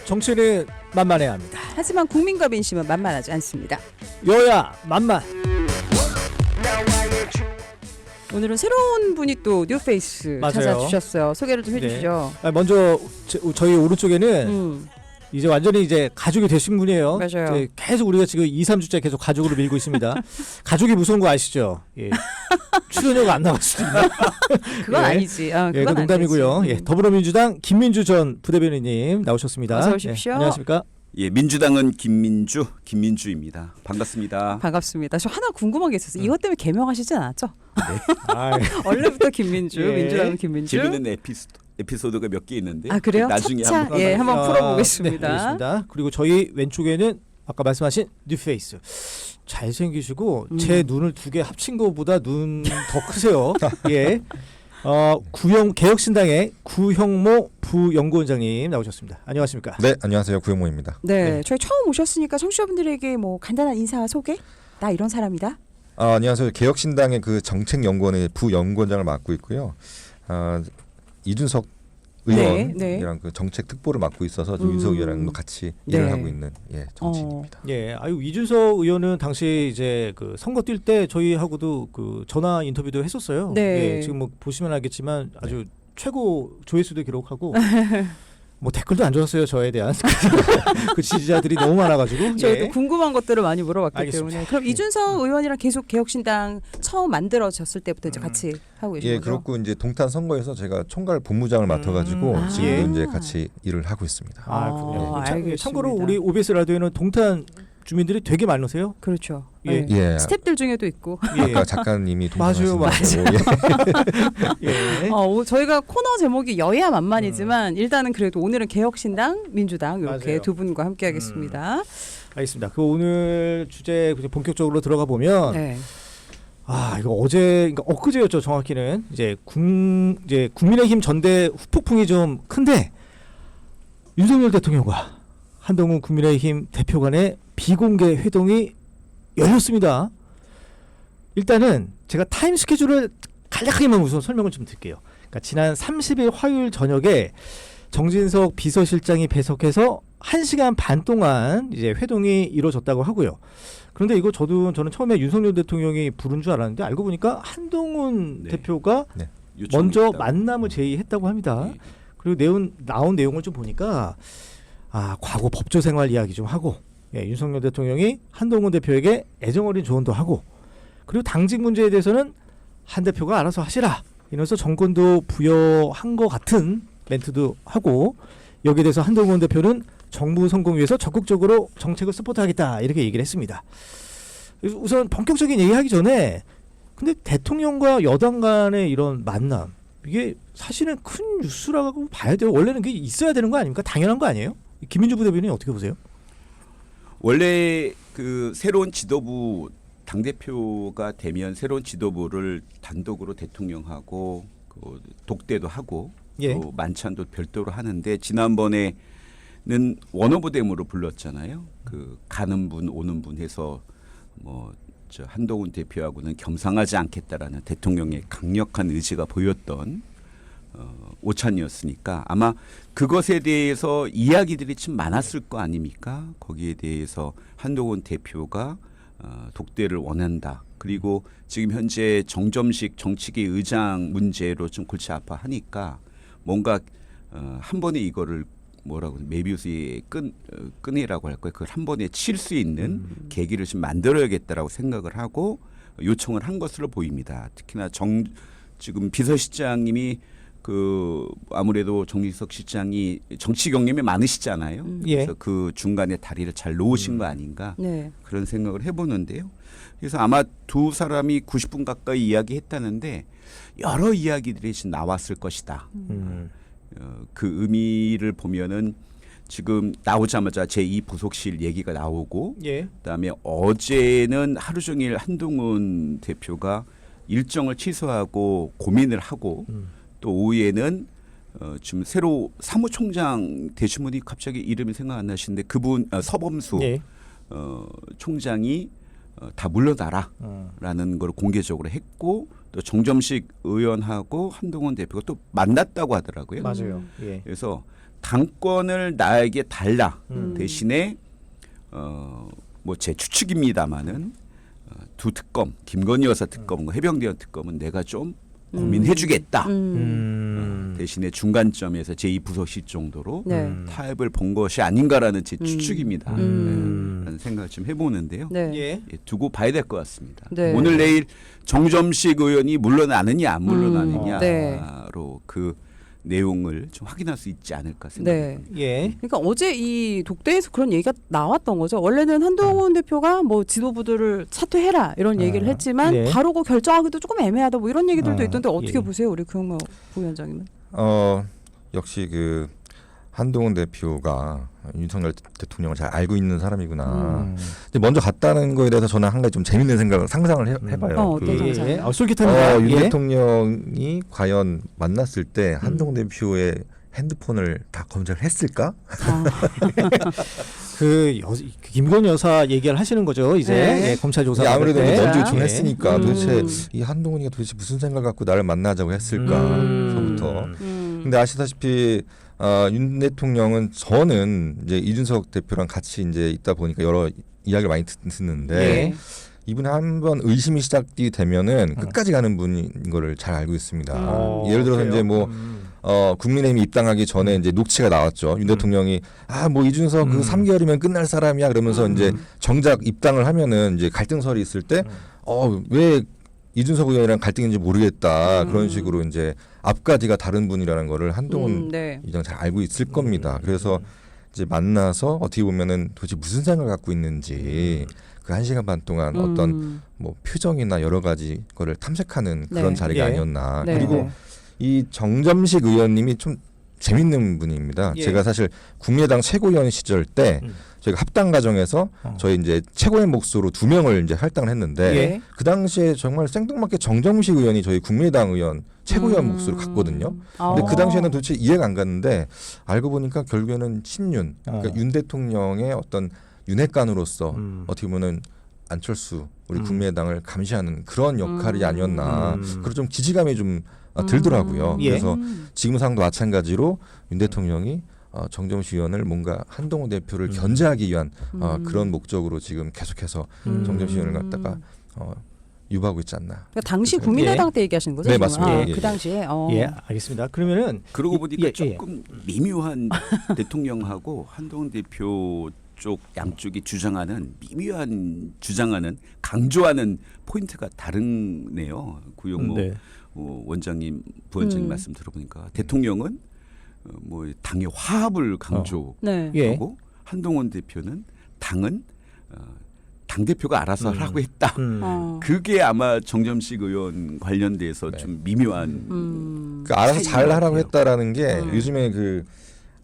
정치는 만만해야 합니다. 하지만 국민과 민심은 만만하지 않습니다. 여야 만만. 오늘은 새로운 분이 또 뉴페이스 맞아요. 찾아주셨어요. 소개를 좀 해주시죠. 먼저 저희 오른쪽에는 이제 완전히 이제 가족이 되신 분이에요. 맞아요. 이제 계속 우리가 지금 2, 3주째 계속 가족으로 밀고 있습니다. 가족이 무서운 거 아시죠? 예. 출연료가 안 나갈 수도 있나? 그건 예. 아니지. 예, 그건 그 농담이고요. 아니지. 예, 더불어민주당 김민주 전 부대변인님 나오셨습니다. 어서 오십시오. 예, 안녕하십니까? 예, 민주당은 김민주입니다. 반갑습니다. 반갑습니다. 저 하나 궁금한 게 있었어요. 이것 때문에 개명하시지 않았죠? 아, 원래부터 김민주, 예. 민주당은 김민주. 재밌는 에피소드가 몇 개 있는데. 아 그래요? 나중에 차차 한번 예 한번 네, 풀어보겠습니다. 알겠습니다. 그리고 저희 왼쪽에는 아까 말씀하신 뉴페이스. 잘생기시고 제 눈을 두 개 합친 것보다 눈 더 크세요. 예. 개혁신당의 구형모 부연구원장님 나오셨습니다. 안녕하십니까? 네, 안녕하세요. 구영모입니다. 네, 저희 처음 오셨으니까 청취자분들에게 뭐 간단한 인사 소개? 나 이런 사람이다. 안녕하세요. 개혁신당의 그 정책연구원의 부연구원장을 맡고 있고요. 이준석 의원이랑 그 정책 특보를 맡고 있어서 윤석 의원랑도 같이 일을 하고 있는 정치인입니다. 예, 이준석 의원은 당시 이제 그 선거 뛸 때 저희하고도 그 전화 인터뷰도 했었어요. 네. 예, 지금 뭐 보시면 알겠지만 아주 최고 조회수도 기록하고 뭐 댓글도 안 좋았어요 저에 대한 그 지지자들이 너무 많아가지고 저희도 궁금한 것들을 많이 물어봤기 알겠습니다. 때문에 그럼 이준석 의원이랑 계속 개혁신당 처음 만들어졌을 때부터 이제 같이 하고 계신 예, 거죠? 그렇고 이제 동탄 선거에서 제가 총괄 본부장을 맡아가지고 지금도 이제 같이 일을 하고 있습니다. 알겠습니다. 참고로 우리 OBS 라디오에는 동탄 주민들이 되게 많으세요. 그렇죠. 예. 예. 스태프들 중에도 있고. 아까 작가님이 맞아요. 예. 저희가 코너 제목이 여야 만만이지만 일단은 그래도 오늘은 개혁신당, 민주당 이렇게 맞아요. 두 분과 함께하겠습니다. 알겠습니다. 그 오늘 주제 본격적으로 들어가 보면 네. 이거 그러니까 엊그제였죠. 정확히는 이제 국민의힘 전대 후폭풍이 좀 큰데 윤석열 대통령과 한동훈 국민의힘 대표 간의 비공개 회동이 열렸습니다. 일단은 제가 타임 스케줄을 간략하게만 우선 설명을 좀 드릴게요. 그러니까 지난 30일 화요일 저녁에 정진석 비서실장이 배석해서 1시간 반 동안 이제 회동이 이루어졌다고 하고요. 그런데 이거 저는 처음에 윤석열 대통령이 부른 줄 알았는데 알고 보니까 한동훈 대표가 먼저 만남을 제의했다고 합니다. 그리고 나온 내용을 좀 보니까 과거 법조 생활 이야기 좀 하고 윤석열 대통령이 한동훈 대표에게 애정어린 조언도 하고 그리고 당직 문제에 대해서는 한 대표가 알아서 하시라 이러면서 정권도 부여한 것 같은 멘트도 하고 여기에 대해서 한동훈 대표는 정부 성공 위해서 적극적으로 정책을 서포트하겠다 이렇게 얘기를 했습니다. 우선 본격적인 얘기하기 전에 근데 대통령과 여당 간의 이런 만남 이게 사실은 큰 뉴스라고 봐야 돼요. 원래는 그게 있어야 되는 거 아닙니까? 당연한 거 아니에요? 김민주 부대변인이 어떻게 보세요? 원래 그 새로운 지도부 당대표가 되면 새로운 지도부를 단독으로 대통령하고 그 독대도 하고 또 만찬도 별도로 하는데 지난번에는 원어부대무로 불렀잖아요. 그 가는 분 오는 분 해서 한동훈 대표하고는 겸상하지 않겠다라는 대통령의 강력한 의지가 보였던 오찬이었으니까 아마 그것에 대해서 이야기들이 참 많았을 거 아닙니까? 거기에 대해서 한동훈 대표가 독대를 원한다. 그리고 지금 현재 정점식 정치계 의장 문제로 좀 골치 아파하니까 뭔가 한 번에 이거를 메비우스의 끈이라고 할까요? 그걸 한 번에 칠 수 있는 계기를 좀 만들어야겠다라고 생각을 하고 요청을 한 것으로 보입니다. 특히나 지금 비서실장님이 아무래도 정진석 실장이 정치 경험이 많으시잖아요. 그래서 그 중간에 다리를 잘 놓으신 거 아닌가 그런 생각을 해보는데요. 그래서 아마 두 사람이 90분 가까이 이야기했다는데 여러 이야기들이 지금 나왔을 것이다. 그 의미를 보면은 지금 나오자마자 제2부속실 얘기가 나오고 그다음에 어제는 하루 종일 한동훈 대표가 일정을 취소하고 고민을 하고 또 오후에는 지금 새로 사무총장 되신 분이 갑자기 이름이 생각 안 나시는데 그분 서범수 총장이 다 물러나라라는 걸 공개적으로 했고 또 정점식 의원하고 한동훈 대표가 또 만났다고 하더라고요. 맞아요. 그래서 당권을 나에게 달라. 음. 대신에 뭐 제 추측입니다마는 두 특검, 김건희 여사 특검과 해병대원 특검은 내가 좀 고민해주겠다. 대신에 중간점에서 제2부속실 정도로 네. 타협을 본 것이 아닌가라는 제 추측입니다. 라는 생각을 좀 해보는데요. 네. 예. 예, 두고 봐야 될 것 같습니다. 네. 오늘 내일 정점식 의원이 물러나느냐 안 물러나느냐로 네. 그 내용을 좀 확인할 수 있지 않을까 네. 생각합니다. 예. 그러니까 어제 이 독대에서 그런 얘기가 나왔던 거죠. 원래는 한동훈 대표가 뭐 지도부들을 사퇴해라 이런 얘기를 했지만 네. 바로 그 결정하기도 조금 애매하다 뭐 이런 얘기들도 있던데 어떻게 예. 보세요, 우리 구영모 부위원장님은? 역시 그 한동훈 대표가 윤석열 대통령을 잘 알고 있는 사람이구나. 이제 먼저 갔다는 거에 대해서 저는 한 가지 좀 재밌는 생각을 상상을 해봐요. 어떤 그, 상상? 예. 솔깃합니다. 윤 예. 대통령이 과연 만났을 때 한동훈 대표의 핸드폰을 다 검색을 했을까? 그 김건희 여사 얘기를 하시는 거죠. 이제 네. 예, 검찰 조사 아무래도 받을 때. 먼저 요청을 예. 했으니까 도대체 이 한동훈이가 도대체 무슨 생각을 갖고 나를 만나자고 했을까서부터. 근데 아시다시피 윤 대통령은 저는 이제 이준석 대표랑 같이 이제 있다 보니까 여러 이야기를 많이 듣는데 예. 이분이 한번 의심이 시작이 되면은 끝까지 가는 분인 거를 잘 알고 있습니다. 예를 들어서 그래요? 이제 뭐 국민의힘 입당하기 전에 이제 녹취가 나왔죠. 윤 대통령이 뭐 이준석 그 3개월이면 끝날 사람이야 그러면서 이제 정작 입당을 하면은 이제 갈등설이 있을 때 왜 이준석 의원이랑 갈등인지 모르겠다 그런 식으로 이제 앞가지가 다른 분이라는 거를 한동훈 네. 의장 잘 알고 있을 겁니다. 그래서 이제 만나서 어떻게 보면은 도대체 무슨 생각을 갖고 있는지 그 1시간 반 동안 어떤 뭐 표정이나 여러 가지 거를 탐색하는 그런 네. 자리가 예. 아니었나. 네. 그리고 네. 이 정점식 의원님이 좀 재밌는 분입니다. 예. 제가 사실 국민의당 최고위원 시절 때 저희가 합당 과정에서 저희 이제 최고의 몫으로 2명을 이제 할당을 했는데 예. 그 당시에 정말 생뚱맞게 정점식 의원이 저희 국민의당 의원 최고위원 몫으로 갔거든요. 근데 그 당시에는 도대체 이해가 안 갔는데 알고 보니까 결국에는 친윤, 그러니까 윤 대통령의 어떤 윤핵관으로서 어떻게 보면은 안철수 우리 국민의당을 감시하는 그런 역할이 아니었나. 그리고 좀 기지감이 좀 들더라고요. 예. 그래서 지금 상도 마찬가지로 윤 대통령이 정점식 의원을 뭔가 한동훈 대표를 견제하기 위한 그런 목적으로 지금 계속해서 정점식 의원을 갖다가 유보하고 있지 않나. 그러니까 당시 국민의당 때 얘기하시는 거죠? 네, 지금? 맞습니다. 예, 그 예. 당시에. 예, 알겠습니다. 그러면은 그러고 보니까 예, 예. 조금 미묘한 대통령하고 한동훈 대표 쪽 양쪽이 주장하는 미묘한 주장하는 강조하는 포인트가 다르네요. 구용모 네. 원장님 부원장님 말씀 들어보니까 대통령은 뭐 당의 화합을 강조하고 네. 예. 한동훈 대표는 당은 당 대표가 알아서 하라고 했다. 그게 아마 정점식 의원 관련돼서 좀 미묘한 그 알아서 차이인 잘 것 하라고 같아요. 했다라는 게 요즘에 그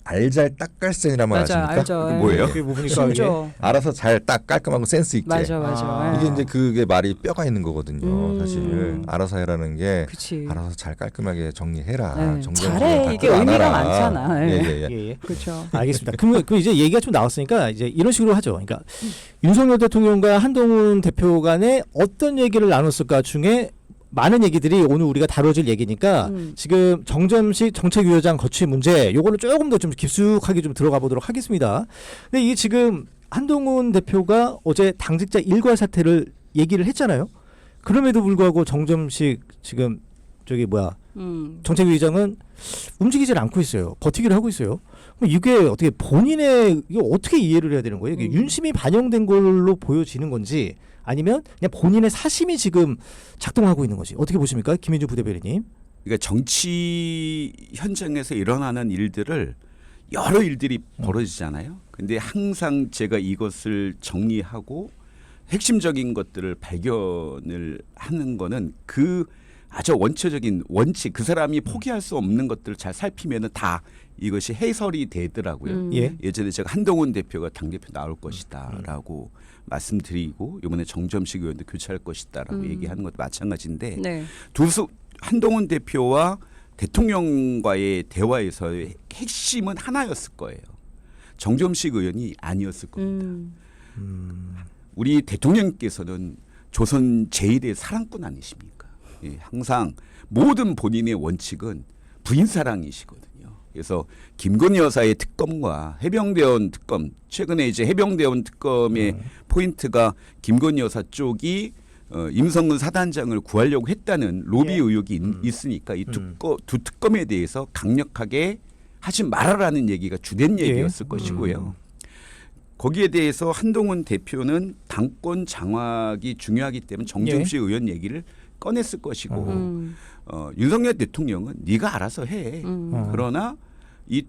알잘 딱갈센이란 말 맞아, 아십니까? 알죠. 그게 뭐예요? 그게 뭡니까? 진짜. 알아서 잘 딱 깔끔하고 센스 있게. 맞아, 맞아. 이게 이제 그게 말이 뼈가 있는 거거든요. 사실 음. 알아서 해라는 게 그치. 알아서 잘 깔끔하게 정리해라. 네. 정리하고 잘해. 다 이게 안 의미가 하라. 많잖아. 예, 예. 예, 예. 예, 예. 그렇죠. 알겠습니다. 그럼 이제 얘기가 좀 나왔으니까 이제 이런 식으로 하죠. 그러니까 윤석열 대통령과 한동훈 대표 간에 어떤 얘기를 나눴을까 중에 많은 얘기들이 오늘 우리가 다뤄질 얘기니까 지금 정점식 정책위원장 거취 문제 요거를 조금 더 좀 깊숙하게 좀 들어가 보도록 하겠습니다. 근데 이 지금 한동훈 대표가 어제 당직자 일괄 사퇴를 얘기를 했잖아요. 그럼에도 불구하고 정점식 지금 저기 정책위원장은 움직이질 않고 있어요. 버티기를 하고 있어요. 그럼 이게 어떻게 본인의 이게 어떻게 이해를 해야 되는 거예요? 이게 윤심이 반영된 걸로 보여지는 건지 아니면 그냥 본인의 사심이 지금 작동하고 있는 거지. 어떻게 보십니까? 김민주 부대변인님. 그러니까 정치 현장에서 일어나는 일들을 여러 일들이 벌어지잖아요. 근데 항상 제가 이것을 정리하고 핵심적인 것들을 발견을 하는 거는 그 아주 원초적인 원칙, 그 사람이 포기할 수 없는 것들을 잘 살피면은 다 이것이 해설이 되더라고요. 예. 예전에 제가 한동훈 대표가 당대표 나올 것이다라고 말씀드리고 이번에 정점식 의원도 교체할 것이다라고 얘기하는 것도 마찬가지인데 네. 한동훈 대표와 대통령과의 대화에서의 핵심은 하나였을 거예요. 정점식 의원이 아니었을 겁니다. 우리 대통령께서는 조선 제1의 사랑꾼 아니십니까? 예, 항상 모든 본인의 원칙은 부인 사랑이시거든요. 그래서 김건희 여사의 특검과 해병대원 특검, 최근에 이제 해병대원 특검의 포인트가 김건희 여사 쪽이 임성근 사단장을 구하려고 했다는 로비 의혹이 있으니까 이 두 특검에 대해서 강력하게 하지 말아라는 얘기가 주된 얘기였을 것이고요. 거기에 대해서 한동훈 대표는 당권 장악이 중요하기 때문에 정점식 의원 얘기를 꺼냈을 것이고 윤석열 대통령은 네가 알아서 해. 그러나 이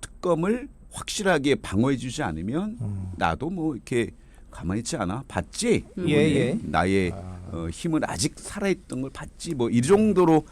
특검을 확실하게 방어해주지 않으면 나도 뭐 이렇게 가만히 있지 않아. 봤지? 나의 힘은 아직 살아있던 걸 봤지. 뭐 이 정도로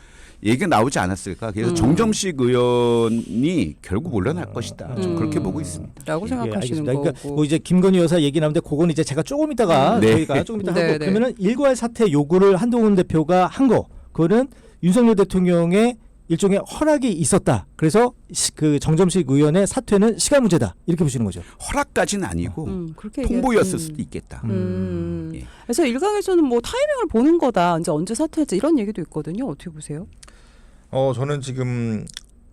얘기가 나오지 않았을까. 그래서 정점식 의원이 결국 물러날 것이다. 좀 그렇게 보고 있습니다. 라고 생각하시는 거고. 그러니까 뭐 이제 김건희 여사 얘기 나오는데 그건 이제 제가 조금 이따가 저희가 조금 이따 하고 그러면은 일괄 사퇴 요구를 한동훈 대표가 한 거. 그거는 윤석열 대통령의 일종의 허락이 있었다. 그래서 그 정점식 의원의 사퇴는 시간 문제다. 이렇게 보시는 거죠. 허락까지는 아니고 그렇게 통보였을 수도 있겠다. 예. 그래서 일각에서는 뭐 타이밍을 보는 거다. 이제 언제 사퇴할지 이런 얘기도 있거든요. 어떻게 보세요? 저는 지금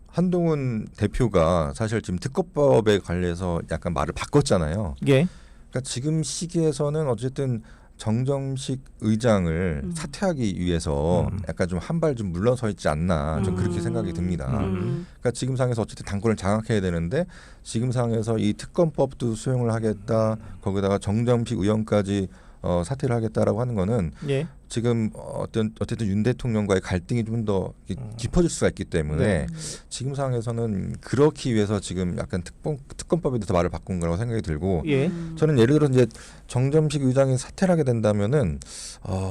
한동훈 대표가 사실 지금 특검법에 관해서 약간 말을 바꿨잖아요. 예. 그러니까 지금 시기에서는 어쨌든 정점식 의장을 사퇴하기 위해서 약간 좀 한 발 좀 물러서 있지 않나 좀 그렇게 생각이 듭니다. 그러니까 지금 상황에서 어쨌든 당권을 장악해야 되는데 지금 상황에서 이 특검법도 수용을 하겠다. 거기다가 정점식 의원까지 사퇴를 하겠다라고 하는 거는 지금 어쨌든 윤 대통령과의 갈등이 좀 더 깊어질 수가 있기 때문에 지금 상황에서는 그렇기 위해서 지금 약간 특검법에 대해서 말을 바꾼 거라고 생각이 들고 저는 예를 들어 이제 정점식 의장이 사퇴를 하게 된다면은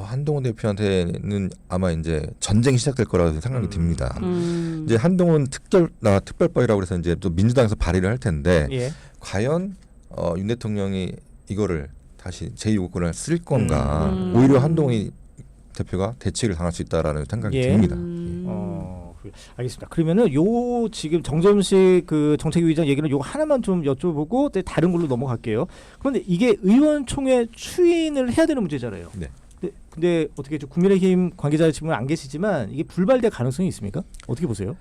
한동훈 대표한테는 아마 이제 전쟁이 시작될 거라고 생각이 듭니다. 이제 한동훈 특별법이라고 해서 이제 또 민주당에서 발의를 할 텐데 과연 윤 대통령이 이거를 다시 제2요구권을 쓸 건가 오히려 한동훈 대표가 대치를 당할 수 있다라는 생각이 듭니다. 알겠습니다. 그러면은 요 지금 정점식 그 정책위의장 얘기는 요 하나만 좀 여쭤보고 다른 걸로 넘어갈게요. 그런데 이게 의원총회 추인을 해야 되는 문제잖아요. 네. 근데 어떻게 좀 국민의힘 관계자 지금 안 계시지만 이게 불발될 가능성이 있습니까? 어떻게 보세요?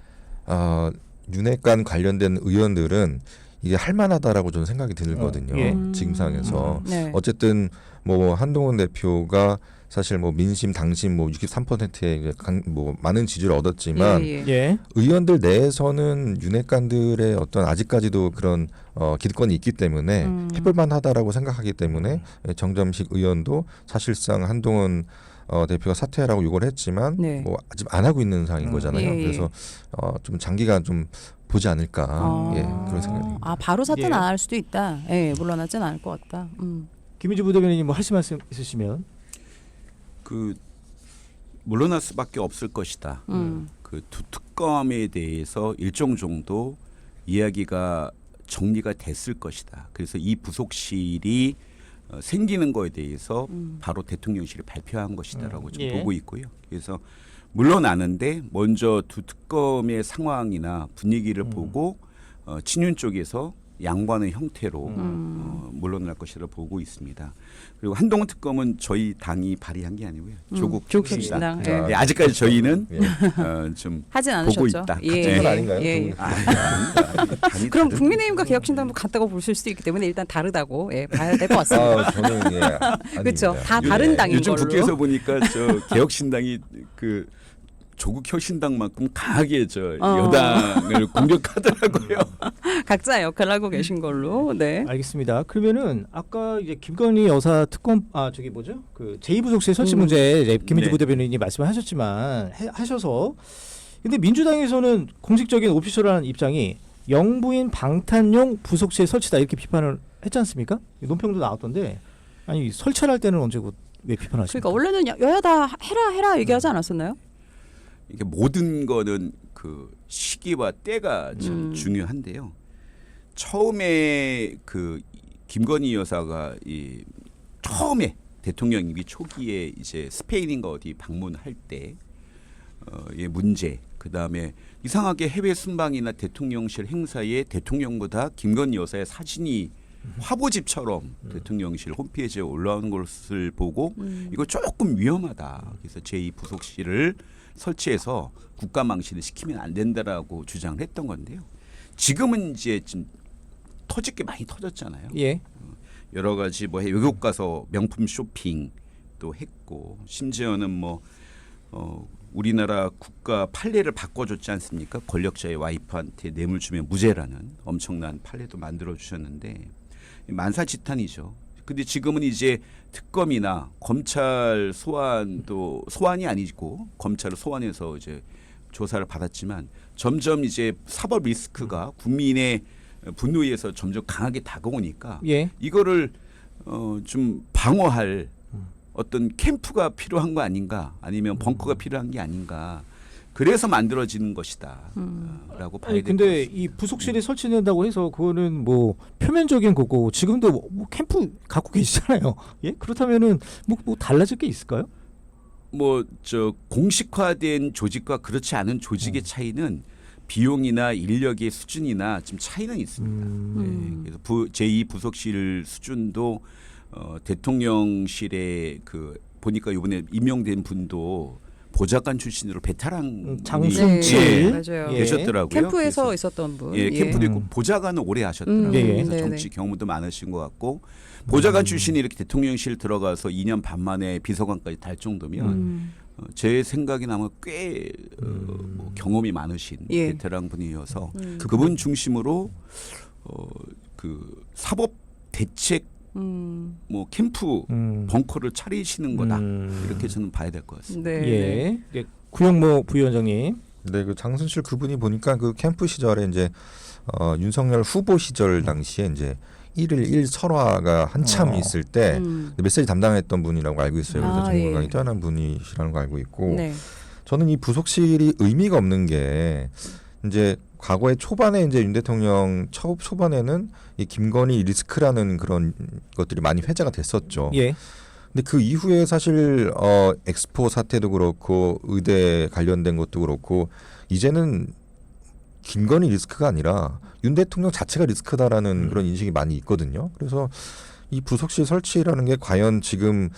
윤핵관 관련된 의원들은 이게 할만하다라고 저는 생각이 들거든요. 지금 상황에서 어쨌든 뭐 한동훈 대표가 사실 뭐 민심 당심 뭐 63%의 뭐 많은 지지를 얻었지만 의원들 내에서는 윤핵관들의 어떤 아직까지도 그런 기득권이 있기 때문에 해볼만하다라고 생각하기 때문에 정점식 의원도 사실상 한동훈 대표가 사퇴하라고 요구를 했지만 뭐 아직 안 하고 있는 상황인 거잖아요. 그래서 좀 장기간 좀 보지 않을까 그런 생각입니다. 바로 사퇴는 안 할 수도 있다. 물러나지는 않을 것 같다. 김민주 부대변인님 뭐 하실 말씀 있으시면 물러날 수밖에 없을 것이다. 그 두 특검에 대해서 일정 정도 이야기가 정리가 됐을 것이다. 그래서 이 부속실이 생기는 거에 대해서 바로 대통령실이 발표한 것이다라고 좀 보고 있고요. 그래서 물러나는데 먼저 두 특검의 상황이나 분위기를 보고 친윤 쪽에서 양보하는 형태로 물러날 것이라 보고 있습니다. 그리고 한동훈 특검은 저희 당이 발의한 게 아니고요. 조국 혁신당. 아직까지 저희는 좀 하진 보고 않으셨죠. 있다. 그건 아닌가요? 그럼 국민의힘과 개혁신당도 같다고 보실 수도 있기 때문에 일단 다르다고 봐야 될 것 같습니다. 저는 그렇죠. 다 다른 당인 요즘 걸로. 국회에서 보니까 저 개혁신당이 그 조국 혁신당만큼 강하게 여당을 공격하더라고요. 각자 역할을 하고 계신 걸로. 알겠습니다. 그러면은 아까 이제 김건희 여사 특검 저기 뭐죠? 그 제2부속실 설치 문제 이제 김민주 부대변인이 말씀하셨지만 하셔서 근데 민주당에서는 공식적인 오피셜한 입장이 영부인 방탄용 부속실 설치다 이렇게 비판을 했지 않습니까? 논평도 나왔던데 아니 설치할 때는 언제고 왜 비판하십니까? 그러니까 원래는 여야 다 해라 얘기하지 않았었나요? 이게 모든 거는 그 시기와 때가 참 중요한데요. 처음에 그 김건희 여사가 처음에 대통령 임기 초기에 이제 스페인인가 어디 방문할 때의 문제, 그 다음에 이상하게 해외 순방이나 대통령실 행사에 대통령보다 김건희 여사의 사진이 화보집처럼 대통령실 홈페이지에 올라오는 것을 보고 이거 조금 위험하다. 그래서 제2부속실을 설치해서 국가망신을 시키면 안 된다라고 주장을 했던 건데요. 지금은 이제 좀 터질 게 많이 터졌잖아요. 예. 여러 가지 뭐 외국 가서 명품 쇼핑도 했고 심지어는 뭐 우리나라 국가 판례를 바꿔줬지 않습니까? 권력자의 와이프한테 뇌물 주면 무죄라는 엄청난 판례도 만들어 주셨는데 만사지탄이죠. 근데 지금은 이제 특검이나 검찰 소환도 소환이 아니고 검찰을 소환해서 이제 조사를 받았지만 점점 이제 사법 리스크가 국민의 분노에 의해서 점점 강하게 다가오니까 예. 이거를 좀 방어할 어떤 캠프가 필요한 거 아닌가 아니면 벙커가 필요한 게 아닌가 그래서 만들어지는 것이다라고 봐야 아니, 될 것 근데 같습니다. 이 부속실이 설치된다고 해서 그거는 뭐 표면적인 거고 지금도 뭐 캠프 갖고 계시잖아요. 예? 그렇다면은 뭐 달라질 게 있을까요? 뭐 저 공식화된 조직과 그렇지 않은 조직의 차이는 비용이나 인력의 수준이나 좀 차이는 있습니다. 네, 그래서 제2 부속실 수준도 대통령실에 그 보니까 이번에 임명된 분도 보좌관 출신으로 베테랑 장순칠. 예, 맞아요. 예. 계셨더라고요. 캠프에서 그래서 있었던 분. 예, 캠프도 있고 음. 보좌관을 오래 하셨더라고요. 예, 예. 그래서 네네. 정치 경험도 많으신 것 같고 보좌관 출신이 이렇게 대통령실 들어가서 2년 반 만에 비서관까지 달 정도면 제 생각에는 아마 꽤 뭐 경험이 많으신 예. 베테랑 분이어서 그분 중심으로 그 사법 대책 뭐 캠프 벙커를 차리시는 거다 이렇게 저는 봐야 될 것 같습니다. 네. 예. 예. 구영모 부위원장님. 네, 그 장순실 그분이 보니까 그 캠프 시절에 이제 윤석열 후보 시절 당시에 이제 1일 1설화가 한참 있을 때 메시지 담당했던 분이라고 알고 있어요. 그래서 아, 전문가이 예. 뛰어난 분이시라는 거 알고 있고 네. 저는 이 부속실이 의미가 없는 게 이제 과거에 초반에 이제 윤 대통령 초반에는 이 김건희 리스크라는 그런 것들이 많이 회자가 됐었죠. 예. 근데 그 이후에 사실 엑스포 사태도 그렇고 의대 관련된 것도 그렇고 이제는 김건희 리스크가 아니라 윤 대통령 자체가 리스크다라는 그런 인식이 많이 있거든요. 그래서 이 부속실 설치라는 게 과연 지금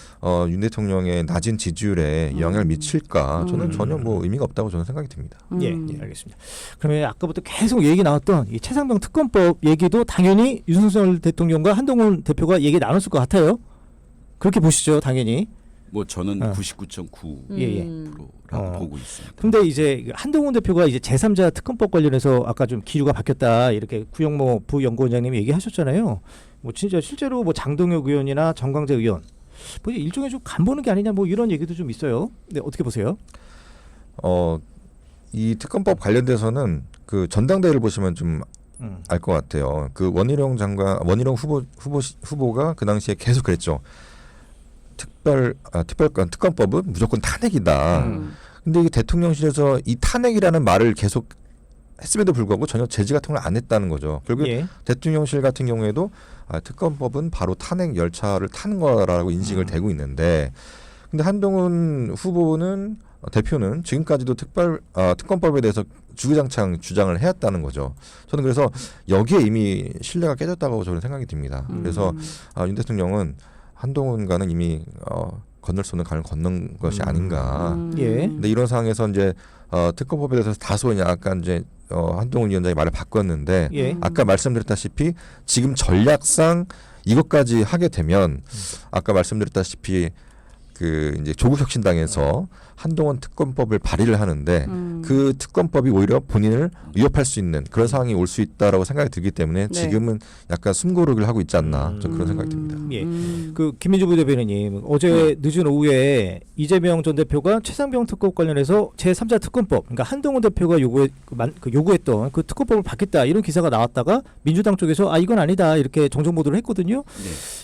윤 대통령의 낮은 지지율에 영향을 미칠까? 저는 전혀 뭐 의미가 없다고 저는 생각이 듭니다. 예, 예, 알겠습니다. 그러면 아까부터 계속 얘기 나왔던 이 최상병 특검법 얘기도 당연히 윤석열 대통령과 한동훈 대표가 얘기 나눴을 것 같아요. 그렇게 보시죠, 당연히. 뭐 저는 어. 99.9%라고 예, 예. 보고 있습니다. 근데 이제 한동훈 대표가 이제 제3자 특검법 관련해서 아까 좀 기류가 바뀌었다 이렇게 구영모 부연구원장님이 얘기하셨잖아요. 뭐 진짜 실제로 뭐 장동혁 의원이나 정광재 의원 뭐 일종의 좀 간보는 게 아니냐 뭐 이런 얘기도 좀 있어요. 네, 어떻게 보세요? 이 특검법 관련돼서는 그 전당대회를 보시면 좀 알 것 같아요. 그 원희룡 후보가 그 당시에 계속 그랬죠. 특검법은 무조건 탄핵이다. 근데 이 대통령실에서 이 탄핵이라는 말을 계속 했음에도 불구하고 전혀 제지 같은 걸 안 했다는 거죠. 결국 예. 대통령실 같은 경우에도 특검법은 바로 탄핵 열차를 타는 거라고 인식을 대고 있는데, 근데 한동훈 후보는 대표는 지금까지도 특검법에 대해서 주구장창 주장을 해왔다는 거죠. 저는 그래서 여기에 이미 신뢰가 깨졌다고 저는 생각이 듭니다. 그래서 윤 대통령은 한동훈과는 이미 건널 수 없는 강을 건넌 것이 아닌가. 예. 근데 이런 상황에서 이제 특검법에 대해서 다소 약간 이제 한동훈 위원장이 말을 바꿨는데 예. 아까 말씀드렸다시피 지금 전략상 이것까지 하게 되면 아까 말씀드렸다시피 그 이제 조국 혁신당에서 한동훈 특검법을 발의를 하는데 그 특검법이 오히려 본인을 위협할 수 있는 그런 상황이 올 수 있다라고 생각이 들기 때문에 네. 지금은 약간 숨고르기를 하고 있지 않나 저는 그런 생각이 듭니다. 예. 그 김민주 부대변인님 어제 늦은 오후에 이재명 전 대표가 최상병 특검 관련해서 제3자 특검법 그러니까 한동훈 대표가 요구했던 그 특검법을 받겠다 이런 기사가 나왔다가 민주당 쪽에서 이건 아니다 이렇게 정정 보도를 했거든요.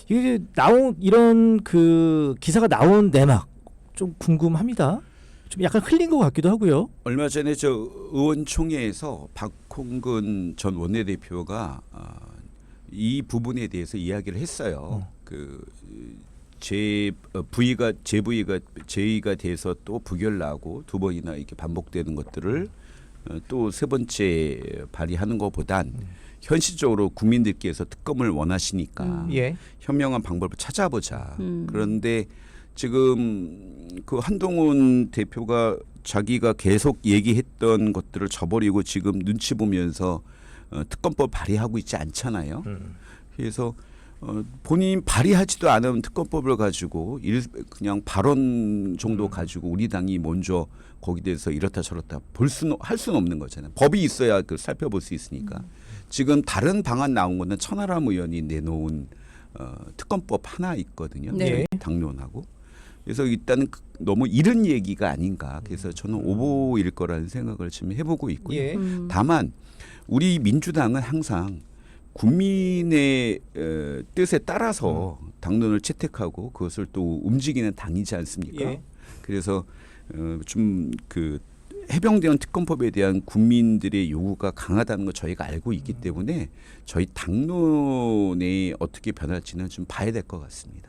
네. 이게 나온 이런 그 기사가 나온 내막 좀 궁금합니다. 좀 약간 흘린 것 같기도 하고요. 얼마 전에 저 의원총회에서 박홍근 전 원내대표가 이 부분에 대해서 이야기를 했어요. 제 부위가 돼서 또 부결나고 두 번이나 이렇게 반복되는 것들을 또 세 번째 발의하는 것보단 현실적으로 국민들께서 특검을 원하시니까 예. 현명한 방법을 찾아보자. 그런데 지금 그 한동훈 대표가 자기가 계속 얘기했던 것들을 저버리고 지금 눈치 보면서 특검법 발의하고 있지 않잖아요. 그래서 본인 발의하지도 않은 특검법을 가지고 그냥 발언 정도 가지고 우리 당이 먼저 거기에 대해서 이렇다 저렇다 할 수는 없는 거잖아요. 법이 있어야 그 살펴볼 수 있으니까. 지금 다른 방안 나온 거는 천하람 의원이 내놓은 특검법 하나 있거든요. 네. 당론하고. 그래서 일단은 너무 이른 얘기가 아닌가. 그래서 저는 오보일 거라는 생각을 지금 해보고 있고요. 예. 다만 우리 민주당은 항상 국민의 뜻에 따라서 당론을 채택하고 그것을 또 움직이는 당이지 않습니까? 예. 그래서 좀 그 해병대원 특검법에 대한 국민들의 요구가 강하다는 걸 저희가 알고 있기 때문에 저희 당론이 어떻게 변할지는 좀 봐야 될 것 같습니다.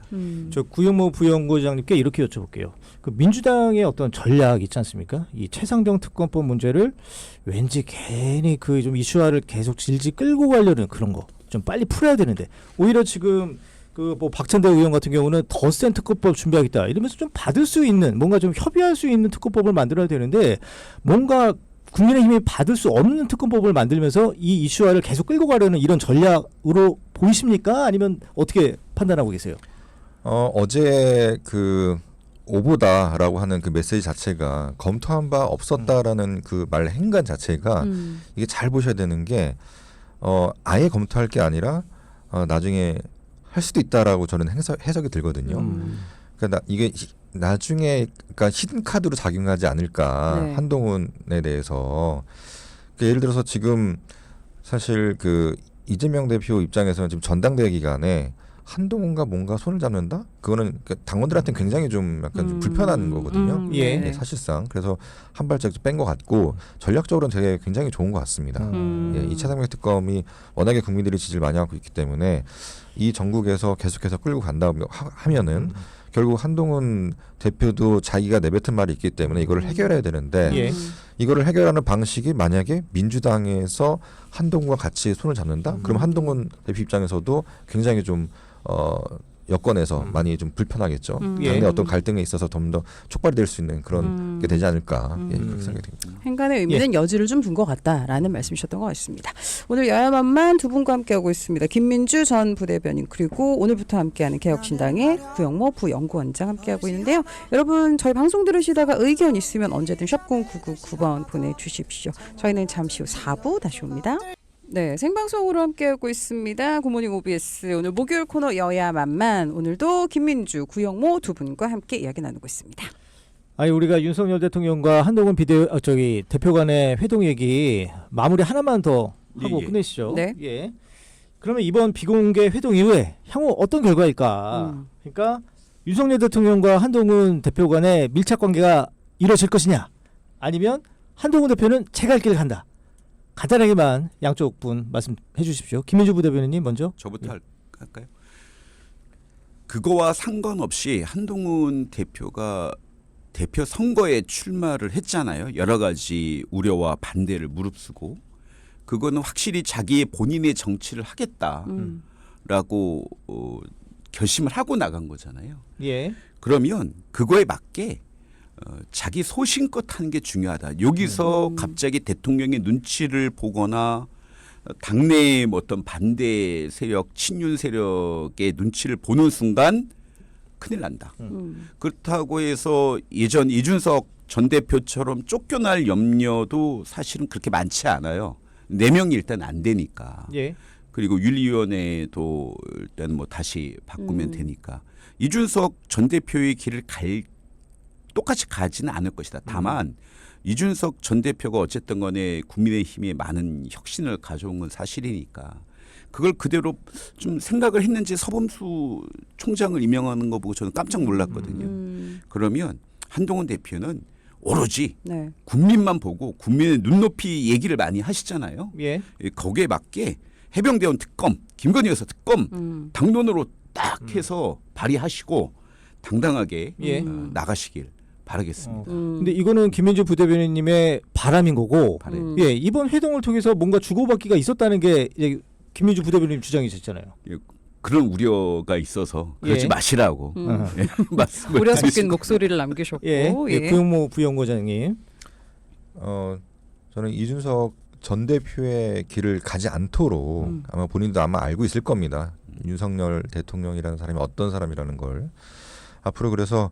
저 구영모 부연구장님께 이렇게 여쭤볼게요. 그 민주당의 어떤 전략 있지 않습니까? 이 최상병 특검법 문제를 왠지 괜히 그 좀 이슈화를 계속 질질 끌고 가려는 그런 거 좀 빨리 풀어야 되는데 오히려 지금 그 뭐 박찬대 의원 같은 경우는 더 센 특검법 준비하겠다 이러면서 좀 받을 수 있는 뭔가 좀 협의할 수 있는 특검법을 만들어야 되는데 뭔가 국민의힘이 받을 수 없는 특검법을 만들면서 이 이슈화를 계속 끌고 가려는 이런 전략으로 보이십니까? 아니면 어떻게 판단하고 계세요? 어제 그 오보다라고 하는 그 메시지 자체가 검토한 바 없었다라는 그 말 행간 자체가 이게 잘 보셔야 되는 게 아예 검토할 게 아니라 나중에 할 수도 있다라고 저는 해석이 들거든요. 그러니까 이게 나중에 그러니까 히든 카드로 작용하지 않을까 네. 한동훈에 대해서 그러니까 예를 들어서 지금 사실 그 이재명 대표 입장에서는 지금 전당대회 기간에 한동훈과 뭔가 손을 잡는다? 그거는 그러니까 당원들한테는 굉장히 좀 약간 좀 불편한 거거든요. 예. 네. 예, 사실상 그래서 한 발짝 뺀 것 같고 전략적으로는 되게 굉장히 좋은 것 같습니다. 예, 이 최상병 특검이 워낙에 국민들이 지지를 많이 하고 있기 때문에 이 전국에서 계속해서 끌고 간다 하면은 결국 한동훈 대표도 자기가 내뱉은 말이 있기 때문에 이거를 해결해야 되는데 예. 이거를 해결하는 방식이 만약에 민주당에서 한동훈과 같이 손을 잡는다? 그럼 한동훈 대표 입장에서도 굉장히 좀 여권에서 많이 좀 불편하겠죠. 예. 당내 어떤 갈등에 있어서 좀 더 촉발이 될 수 있는 그런 게 되지 않을까 예, 그렇게 생각이 듭니다. 행간의 의미는 여지를 좀 둔 것 같다라는 말씀이셨던 것 같습니다. 오늘 여야만만 두 분과 함께하고 있습니다. 김민주 전 부대변인 그리고 오늘부터 함께하는 개혁신당의 구영모 부연구원장 함께하고 있는데요. 여러분 저희 방송 들으시다가 의견 있으면 언제든 샵 0999번 보내주십시오. 저희는 잠시 후 4부 다시 옵니다. 네, 생방송으로 함께하고 있습니다. 굿모닝 OBS 오늘 목요일 코너 여야만만 오늘도 김민주, 구영모 두 분과 함께 이야기 나누고 있습니다. 아니 우리가 윤석열 대통령과 한동훈 대표 간의 회동 얘기 마무리 하나만 더 하고 예. 끝내시죠. 네. 예. 그러면 이번 비공개 회동 이후에 향후 어떤 결과일까? 그러니까 윤석열 대통령과 한동훈 대표 간의 밀착 관계가 이루어질 것이냐? 아니면 한동훈 대표는 제 갈 길 간다. 간단하게만 양쪽 분 말씀해 주십시오. 김민주 부대변인님 먼저. 저부터 할까요? 그거와 상관없이 한동훈 대표가 대표 선거에 출마를 했잖아요. 여러 가지 우려와 반대를 무릅쓰고 그거는 확실히 자기의 본인의 정치를 하겠다라고 결심을 하고 나간 거잖아요. 예. 그러면 그거에 맞게 자기 소신껏 하는 게 중요하다. 여기서 갑자기 대통령의 눈치를 보거나 당내의 어떤 반대 세력, 친윤 세력의 눈치를 보는 순간 큰일 난다. 그렇다고 해서 예전 이준석 전 대표처럼 쫓겨날 염려도 사실은 그렇게 많지 않아요. 4명이 일단 안 되니까. 예. 그리고 윤리위원회도 일단 뭐 다시 바꾸면 되니까. 이준석 전 대표의 길을 똑같이 가지는 않을 것이다. 다만 이준석 전 대표가 어쨌든 간에 국민의힘에 많은 혁신을 가져온 건 사실이니까 그걸 그대로 좀 생각을 했는지 서범수 총장을 임명하는 거 보고 저는 깜짝 놀랐거든요. 그러면 한동훈 대표는 오로지 네. 국민만 보고 국민의 눈높이 얘기를 많이 하시잖아요. 예. 거기에 맞게 해병대원 특검, 김건희 여사 특검 당론으로 딱 해서 발의하시고 당당하게 예. 나가시길 바라겠습니다. 근데 이거는 김민주 부대변인님의 바람인 거고, 바람. 예, 이번 회동을 통해서 뭔가 주고받기가 있었다는 게 이제 김민주 부대변인 주장이셨잖아요. 예, 그런 우려가 있어서 그러지 예. 마시라고 예, 말씀을 우려 섞인 드리겠습니다. 목소리를 남기셨고 예, 예. 구영모 부연구장님. 저는 이준석 전 대표의 길을 가지 않도록 아마 본인도 아마 알고 있을 겁니다. 윤석열 대통령이라는 사람이 어떤 사람이라는 걸 앞으로 그래서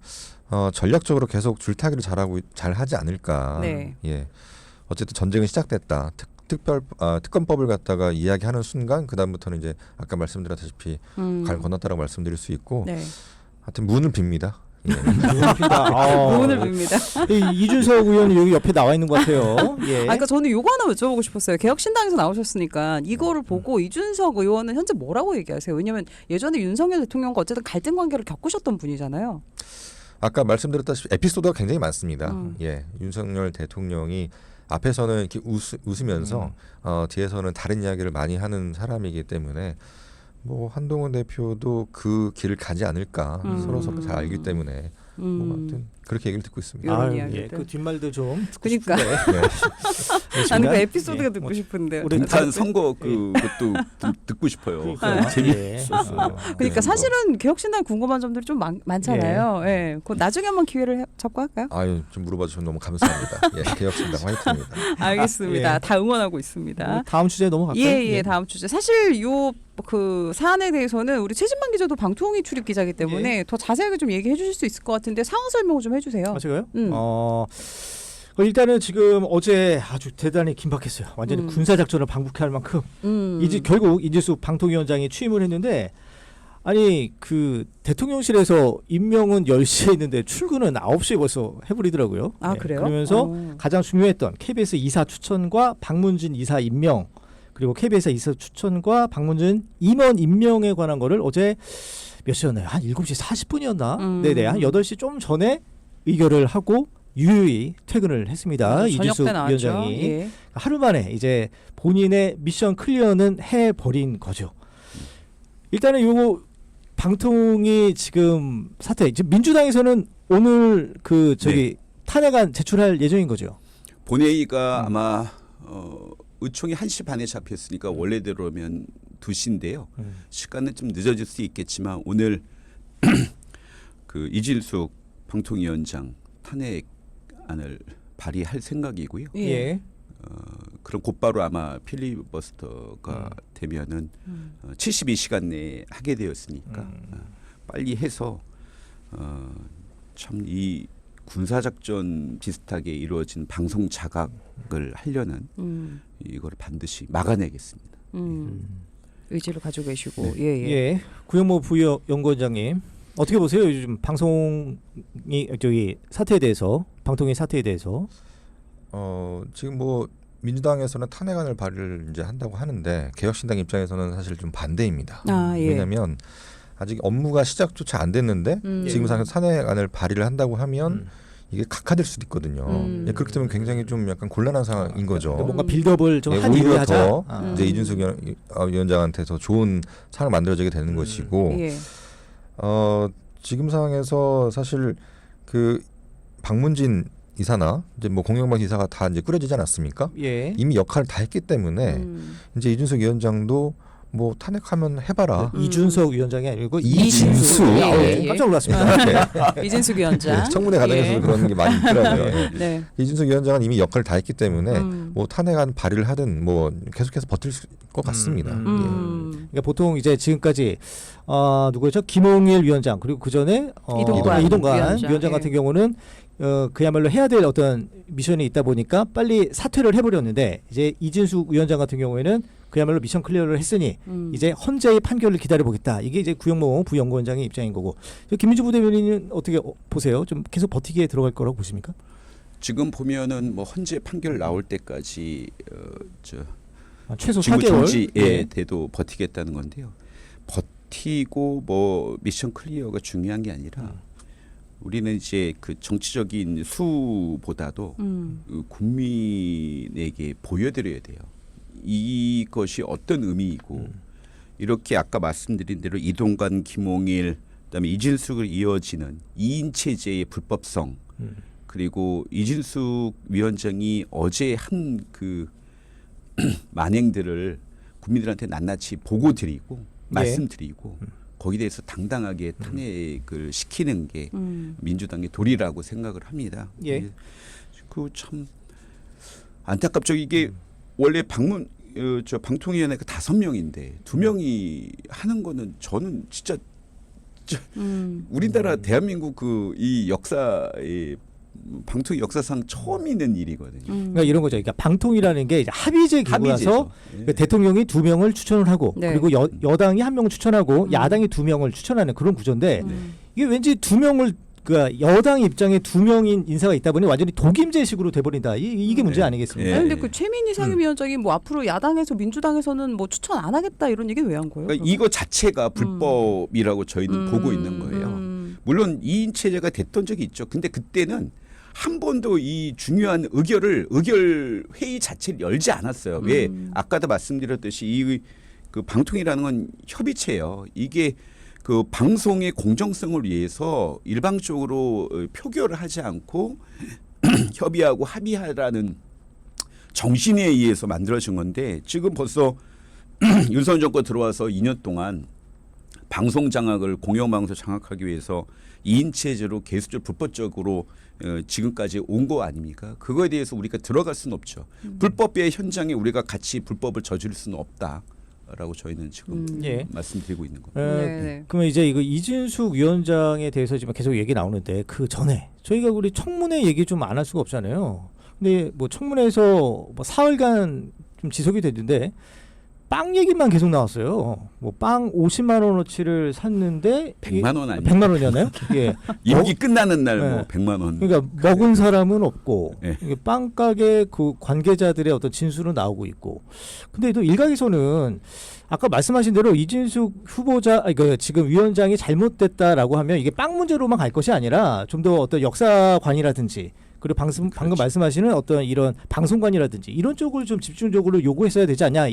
전략적으로 계속 줄타기를 잘 하지 않을까. 네. 예. 어쨌든 전쟁은 시작됐다. 특검법을 갖다가 이야기하는 순간 그 다음부터는 이제 아까 말씀드렸다시피 갈 건넜다라고 말씀드릴 수 있고 네. 하여튼 문을 빕니다. 예. 문을 빕니다. 이준석 의원이 여기 옆에 나와 있는 것 같아요. 예. 그러니까 저는 요거 하나 여쭤보고 싶었어요. 개혁신당에서 나오셨으니까 이거를 보고 이준석 의원은 현재 뭐라고 얘기하세요? 왜냐하면 예전에 윤석열 대통령과 어쨌든 갈등 관계를 겪으셨던 분이잖아요. 아까 말씀드렸다시피 에피소드가 굉장히 많습니다. 예, 윤석열 대통령이 앞에서는 이렇게 웃으면서 뒤에서는 다른 이야기를 많이 하는 사람이기 때문에 뭐 한동훈 대표도 그 길을 가지 않을까 서로 잘 알기 때문에 뭐 아무튼 그렇게 얘기를 듣고 있습니다. 이런 예, 이야기들. 그 뒷말도 좀 듣고 그러니까. 싶은데. 나는 그 예, 에피소드가 예, 듣고 뭐, 싶은데. 우리 동탄 선거 그것도 듣고 싶어요. 그러니까, 재밌었어요. 그러니까 사실은 개혁신당 궁금한 점들이 좀 많잖아요. 예. 그 나중에 한번 기회를 잡고 할까요? 아유, 좀 물어봐 주셔서 너무 감사합니다. 예, 개혁신당 화이팅입니다. 알겠습니다. 예. 다 응원하고 있습니다. 다음 주제 넘어갈까요? 예, 다음 주제. 사실 요 그 사안에 대해서는 우리 최진만 기자도 방통위 출입 기자이기 때문에 더 자세하게 좀 얘기해 주실 수 있을 것 같은데 상황 설명을 좀 해주세요. 제가요? 일단은 지금 어제 아주 대단히 긴박했어요. 완전히 군사 작전을 방북할 만큼 이제 결국 이재수 방통위원장이 취임을 했는데 아니 그 대통령실에서 임명은 10시에 있는데 출근은 9시에 벌써 해버리더라고요. 아, 그래요? 그러면서 가장 중요했던 KBS 이사 추천과 박문진 이사 임명 그리고 KBS 이사 추천과 박문진 임원 임명에 관한 거를 어제 몇 시였나요? 한 7시 40분이었나? 네네. 한 8시 좀 전에 의결을 하고 유유히 퇴근을 했습니다. 이준석 위원장이. 예. 하루 만에 이제 본인의 미션 클리어는 해버린 거죠. 일단은 요거 방통위 지금 사태, 지금 민주당에서는 오늘 그 저기 탄핵안 제출할 예정인 거죠. 본회의가 아마 의총이 1시 반에 잡혔으니까 원래대로면 2시인데요. 시간은 좀 늦어질 수 있겠지만 오늘 그 이진숙 방통위원장 탄핵안을 발의할 생각이고요. 예. 그럼 곧바로 아마 필리버스터가 되면은 72시간 내에 하게 되었으니까 빨리 해서 참 이 군사작전 비슷하게 이루어진 방송 자각을 하려는 이걸 반드시 막아내겠습니다. 의지를 가지고 계시고 네. 예. 구영모 부연구원장님 어떻게 보세요? 요즘 방송이 저기 사태에 대해서 방통위 사태에 대해서 지금 뭐 민주당에서는 탄핵안을 발의를 이제 한다고 하는데 개혁신당 입장에서는 사실 좀 반대입니다. 예. 왜냐하면 아직 업무가 시작조차 안 됐는데 지금 상황에서 탄핵안을 발의를 한다고 하면 이게 각하될 수도 있거든요. 예, 그렇게 되면 굉장히 좀 약간 곤란한 상황인 거죠. 그러니까 뭔가 빌드업을 좀 예, 한 오히려 이후에 하자. 더 이제 이준석 위원장한테 더 좋은 상황을 만들어지게 되는 것이고 예. 지금 상황에서 사실 그 박문진 이사나 이제 뭐 공영방 이사가 다 이제 꾸려지지 않았습니까? 예. 이미 역할을 다 했기 때문에 이제 이준석 위원장도 뭐 탄핵하면 해봐라. 이준석 위원장이 아니고 이진수. 예. 깜짝 놀랐습니다. 이진숙 위원장. 청문회 과정에서 예. 그런 게 많이 있더라고요. 예. 네. 이준석 위원장은 이미 역할을 다 했기 때문에 뭐 탄핵안 발의를 하든 뭐 계속해서 버틸 것 같습니다. 예. 그러니까 보통 이제 지금까지 누구였죠? 김홍일 위원장 그리고 그 전에 이동관 위원장 위원장. 같은 경우는 그야말로 해야 될 어떤 미션이 있다 보니까 빨리 사퇴를 해버렸는데 이제 이진숙 위원장 같은 경우에는 그야말로 미션 클리어를 했으니 이제 헌재의 판결을 기다려보겠다. 이게 이제 구영모 부연구원장의 입장인 거고 김민주 부대변인은 어떻게 보세요? 좀 계속 버티기에 들어갈 거라고 보십니까? 지금 보면은 뭐 헌재 판결 나올 때까지 최소 직무 4개월 정지에 돼도 버티겠다는 건데요. 버티고 뭐 미션 클리어가 중요한 게 아니라 우리는 이제 그 정치적인 수보다도 그 국민에게 보여드려야 돼요. 이것이 어떤 의미이고 이렇게 아까 말씀드린 대로 이동관, 김홍일, 그다음에 이진숙을 이어지는 2인 체제의 불법성 그리고 이진숙 위원장이 어제 한 그 만행들을 국민들한테 낱낱이 보고 드리고 말씀드리고 거기에 대해서 당당하게 탄핵을 시키는 게 민주당의 도리라고 생각을 합니다. 예. 그 참 안타깝죠. 이게 원래 저 방통위원회가 5명인데 2명이 하는 거는 저는 진짜 우리나라 대한민국 이 역사의 방통위 역사상 처음 있는 일이거든요. 그러니까 이런 거죠. 그러니까 방통이라는 게 이제 합의제 기구라서 예. 대통령이 2명을 추천을 하고 네. 그리고 여당이 1명을 추천하고 야당이 2명을 추천하는 그런 구조인데 이게 왠지 2명을 그러니까 여당 입장에 2명인 인사가 있다 보니 완전히 독임제식으로 돼버린다. 이게 문제 네. 아니겠습니까? 예. 아니, 근데 그 최민희 상임위원장이 뭐 앞으로 야당에서 민주당에서는 뭐 추천 안 하겠다 이런 얘기 왜 한 거예요? 그러니까 이거 자체가 불법이라고 저희는 보고 있는 거예요. 물론 2인 체제가 됐던 적이 있죠. 근데 그때는 한 번도 이 중요한 의결 회의 자체를 열지 않았어요. 왜 아까도 말씀드렸듯이 그 방통이라는 건 협의체예요. 이게 그 방송의 공정성을 위해서 일방적으로 표결을 하지 않고 협의하고 합의하라는 정신에 의해서 만들어진 건데 지금 벌써 윤석열 정권 들어와서 2년 동안 방송 장악을 공영방송 장악하기 위해서 2인 체제로 계속적으로 불법적으로 지금까지 온 거 아닙니까? 그거에 대해서 우리가 들어갈 수는 없죠. 불법의 현장에 우리가 같이 불법을 저지를 수는 없다라고 저희는 지금 예. 말씀드리고 있는 겁니다. 네. 그러면 이제 이거 이진숙 위원장에 대해서 지금 계속 얘기 나오는데 그 전에 저희가 우리 청문회 얘기 좀 안 할 수가 없잖아요. 근데 뭐 청문회에서 뭐 사흘간 좀 지속이 됐는데 빵 얘기만 계속 나왔어요. 뭐 빵 50만 원어치를 샀는데 100만 원 아니에요? 100만 원이었나요? 예. 임기 끝나는 날 네. 뭐 100만 원. 그러니까 먹은 사람은 없고 네. 이게 빵 가게 그 관계자들의 어떤 진술은 나오고 있고. 근데 또 일각에서는 아까 말씀하신 대로 이진숙 후보자 그 지금 위원장이 잘못됐다라고 하면 이게 빵 문제로만 갈 것이 아니라 좀 더 어떤 역사관이라든지 그리고 방금 말씀하시는 어떤 이런 방송관이라든지 이런 쪽을 좀 집중적으로 요구했어야 되지 않냐.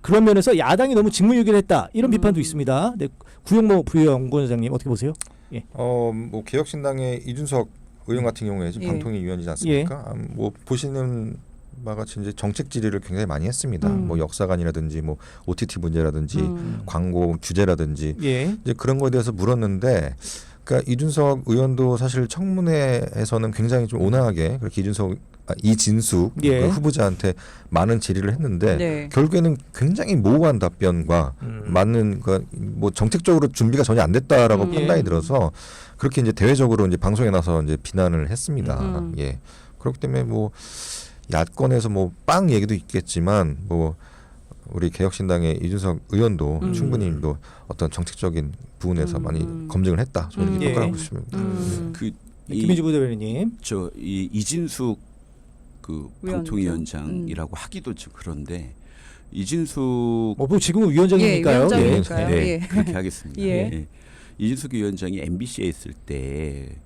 그런 면에서 야당이 너무 직무유기를 했다. 이런 비판도 있습니다. 네, 구영모 부연구원장님 어떻게 보세요? 예. 뭐 개혁신당의 이준석 의원 같은 경우에 지금 예. 방통위 위원이지 않습니까? 뭐 보시는 바가 이제 정책 질의를 굉장히 많이 했습니다. 뭐 역사관이라든지 뭐 OTT 문제라든지 광고 규제라든지 예. 이제 그런 거에 대해서 물었는데, 그러니까 이준석 의원도 사실 청문회에서는 굉장히 좀 온화하게 그렇게 이진숙 예. 그 후보자한테 많은 질의를 했는데 네. 결국에는 굉장히 모호한 답변과 맞는 뭐 정책적으로 준비가 전혀 안 됐다라고 판단이 들어서 그렇게 이제 대외적으로 이제 방송에 나서 이제 비난을 했습니다. 예. 그렇기 때문에 뭐 야권에서 뭐 빵 얘기도 있겠지만 뭐 우리 개혁신당의 이준석 의원도 충분히 또 어떤 정책적인 부분에서 많이 검증을 했다. 저는 이렇게 예. 평가하고 싶습니다. 김민주 부대변인님. 이 이진숙 그 위원장. 방통위원장이라고 하기도 좀 그런데 이진숙 뭐 지금은 위원장이니까요. 예, 위원장이니까요. 네, 예. 그렇게 하겠습니다. 예. 이진숙 위원장이 MBC에 있을 때